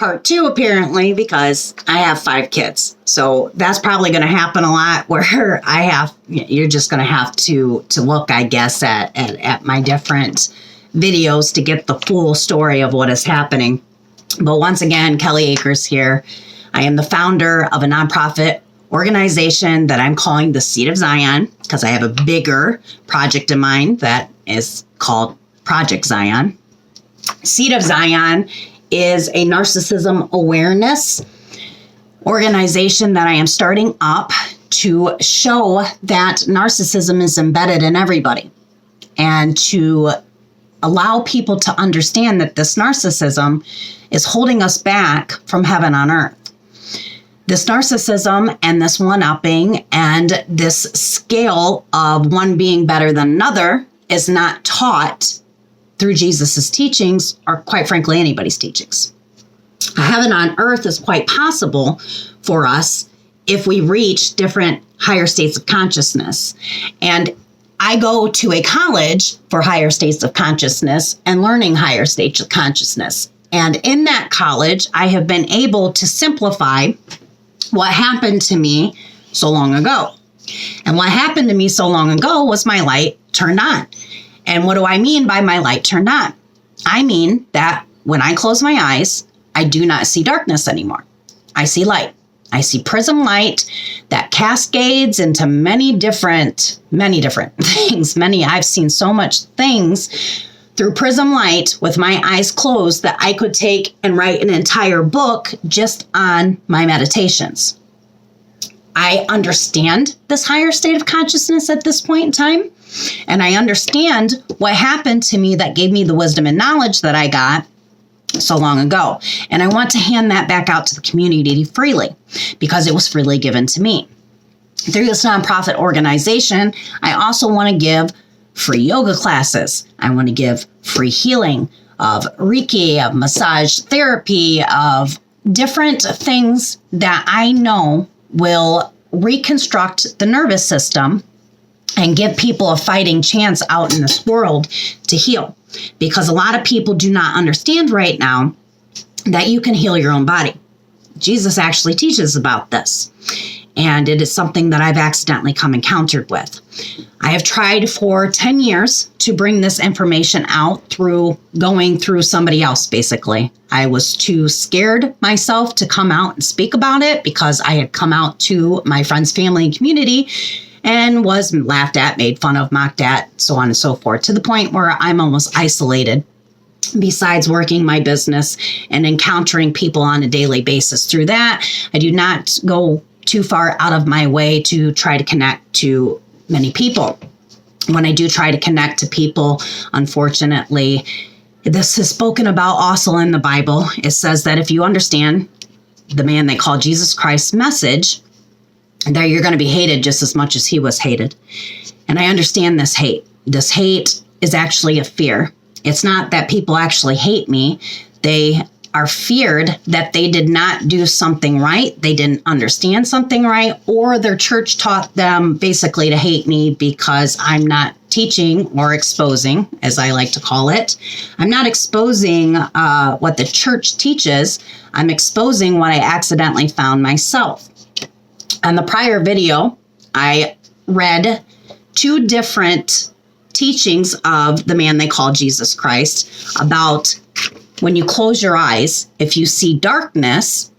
part 2, apparently, because I have 5 kids. So that's probably going to happen a lot where you're just going to have to look, I guess, at my different videos to get the full story of what is happening. But once again, Kelly Akers here. I am the founder of a nonprofit organization that I'm calling the Seed of Zion, because I have a bigger project in mind that is called Project Zion. Seed of Zion is a narcissism awareness organization that I am starting up to show that narcissism is embedded in everybody, and to allow people to understand that this narcissism is holding us back from heaven on earth. This narcissism and this one-upping and this scale of one being better than another is not taught through Jesus's teachings, or quite frankly, anybody's teachings. Heaven on earth is quite possible for us if we reach different higher states of consciousness. And I go to a college for higher states of consciousness and learning higher states of consciousness. And in that college, I have been able to simplify what happened to me so long ago. And what happened to me so long ago was my light turned on. And what do I mean by my light turned on? I mean that when I close my eyes, I do not see darkness anymore. I see light. I see prism light that cascades into many different things. I've seen so much things through prism light with my eyes closed that I could take and write an entire book just on my meditations. I understand this higher state of consciousness at this point in time, and I understand what happened to me that gave me the wisdom and knowledge that I got so long ago. And I want to hand that back out to the community freely, because it was freely given to me. Through this nonprofit organization, I also want to give free yoga classes. I want to give free healing of Reiki, of massage therapy, of different things that I know will reconstruct the nervous system and give people a fighting chance out in this world to heal. Because a lot of people do not understand right now that you can heal your own body. Jesus actually teaches about this. And it is something that I've accidentally come encountered with. I have tried for 10 years to bring this information out through going through somebody else, basically. I was too scared myself to come out and speak about it, because I had come out to my friends, family, and community and was laughed at, made fun of, mocked at, so on and so forth, to the point where I'm almost isolated. Besides working my business and encountering people on a daily basis through that, I do not go too far out of my way to try to connect to many people. When I do try to connect to people, unfortunately, this is spoken about also in the Bible. It says that if you understand the man they call Jesus Christ's message, that you're going to be hated just as much as he was hated. And I understand this hate. This hate is actually a fear. It's not that people actually hate me. They are feared that they did not do something right, they didn't understand something right, or their church taught them basically to hate me because I'm not teaching or exposing, as I like to call it. I'm not exposing what the church teaches. I'm exposing what I accidentally found myself. On the prior video, I read 2 different teachings of the man they call Jesus Christ about when you close your eyes, if you see darkness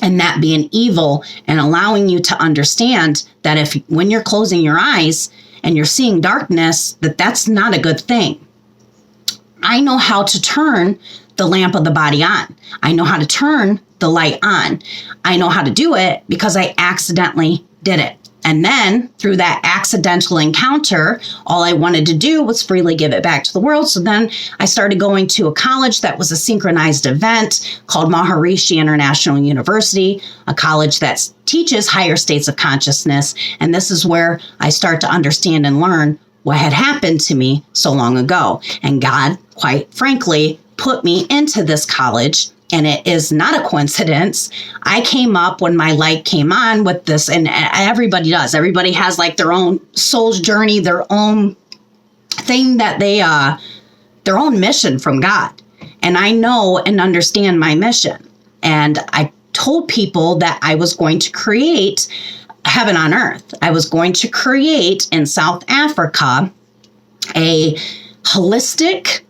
and that being evil, and allowing you to understand that if when you're closing your eyes and you're seeing darkness, that's not a good thing. I know how to turn the lamp of the body on. I know how to turn the light on. I know how to do it because I accidentally did it. And then through that accidental encounter, all I wanted to do was freely give it back to the world. So then I started going to a college that was a synchronized event called Maharishi International University, a college that teaches higher states of consciousness. And this is where I start to understand and learn what had happened to me so long ago. And God, quite frankly, put me into this college. And it is not a coincidence. I came up when my light came on with this, and everybody does. Everybody has like their own soul's journey, their own thing that their own mission from God. And I know and understand my mission. And I told people that I was going to create heaven on earth. I was going to create in South Africa a holistic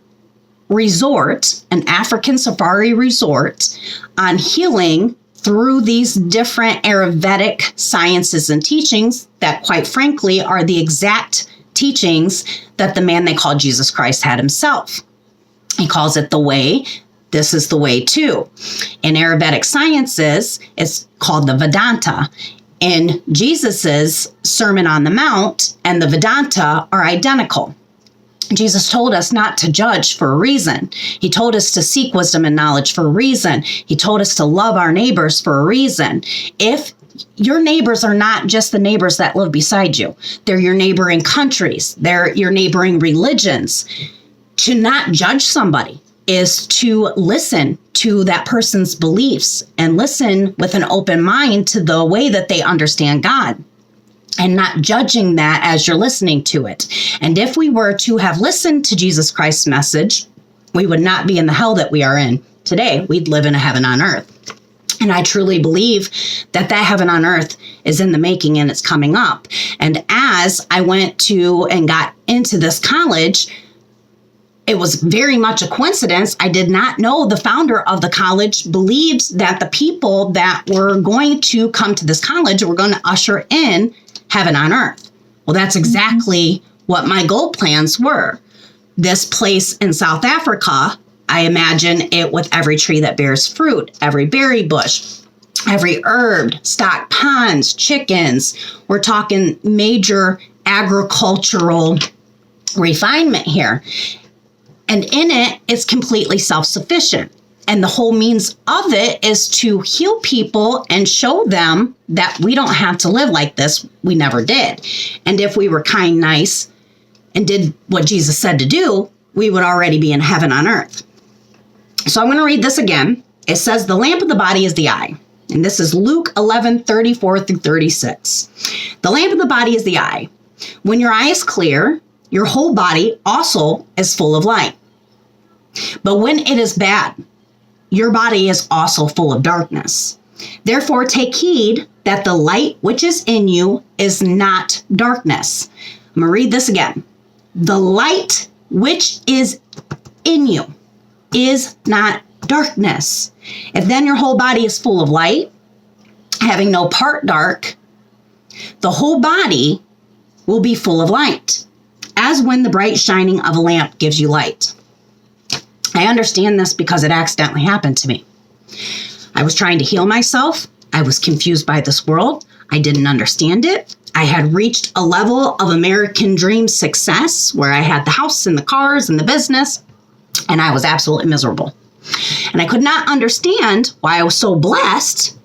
resort, an African safari resort on healing through these different Ayurvedic sciences and teachings that, quite frankly, are the exact teachings that the man they call Jesus Christ had himself. He calls it the way. This is the way too. In Ayurvedic sciences, it's called the Vedanta. In Jesus's Sermon on the Mount and the Vedanta are identical. Jesus told us not to judge for a reason. He told us to seek wisdom and knowledge for a reason. He told us to love our neighbors for a reason. If your neighbors are not just the neighbors that live beside you, they're your neighboring countries, they're your neighboring religions. To not judge somebody is to listen to that person's beliefs and listen with an open mind to the way that they understand God, and not judging that as you're listening to it. And if we were to have listened to Jesus Christ's message, we would not be in the hell that we are in today. We'd live in a heaven on earth. And I truly believe that heaven on earth is in the making and it's coming up. And as I went to and got into this college, it was very much a coincidence. I did not know the founder of the college believed that the people that were going to come to this college were going to usher in heaven on earth. Well, that's exactly what my goal plans were. This place in South Africa, I imagine it with every tree that bears fruit, every berry bush, every herb, stock ponds, chickens. We're talking major agricultural refinement here. And in it, it's completely self-sufficient. And the whole means of it is to heal people and show them that we don't have to live like this. We never did. And if we were kind, nice, and did what Jesus said to do, we would already be in heaven on earth. So I'm going to read this again. It says, the lamp of the body is the eye. And this is Luke 11:34-36. The lamp of the body is the eye. When your eye is clear, your whole body also is full of light. But when it is bad, your body is also full of darkness. Therefore, take heed that the light which is in you is not darkness. I'm going to read this again. The light which is in you is not darkness. If then your whole body is full of light, having no part dark, the whole body will be full of light, as when the bright shining of a lamp gives you light. I understand this because it accidentally happened to me. I was trying to heal myself. I was confused by this world. I didn't understand it. I had reached a level of American dream success where I had the house and the cars and the business, and I was absolutely miserable. And I could not understand why I was so blessed,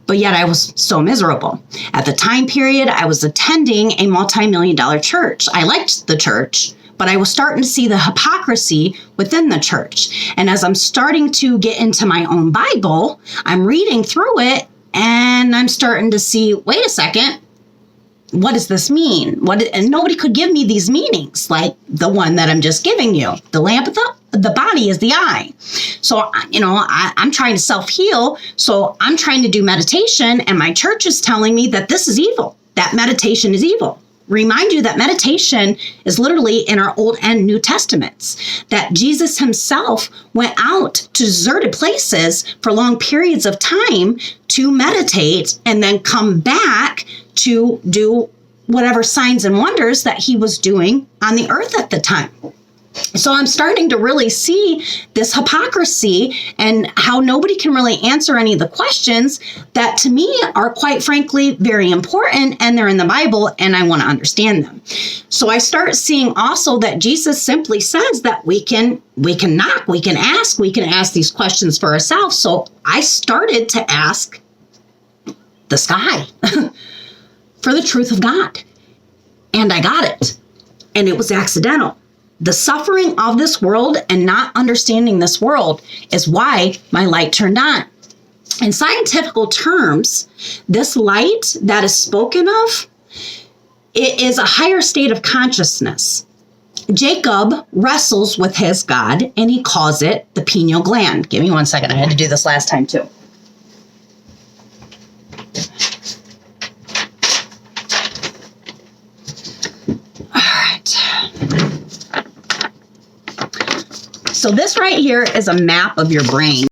but yet I was so miserable. At the time period, I was attending a multi-million-dollar church. I liked the church, but I was starting to see the hypocrisy within the church. And as I'm starting to get into my own Bible, I'm reading through it and I'm starting to see, wait a second, what does this mean? And nobody could give me these meanings like the one that I'm just giving you. The lamp of the body is the eye. So, I'm trying to self-heal. So I'm trying to do meditation and my church is telling me that this is evil, that meditation is evil. Remind you that meditation is literally in our Old and New Testaments, that Jesus himself went out to deserted places for long periods of time to meditate and then come back to do whatever signs and wonders that he was doing on the earth at the time. So I'm starting to really see this hypocrisy and how nobody can really answer any of the questions that to me are quite frankly very important, and they're in the Bible and I want to understand them. So I start seeing also that Jesus simply says that we can knock, we can ask these questions for ourselves. So I started to ask the sky for the truth of God, and I got it, and it was accidental. The suffering of this world and not understanding this world is why my light turned on. In scientific terms, this light that is spoken of, it is a higher state of consciousness. Jacob wrestles with his God and he calls it the pineal gland. Give me 1 second. I had to do this last time too. So this right here is a map of your brain.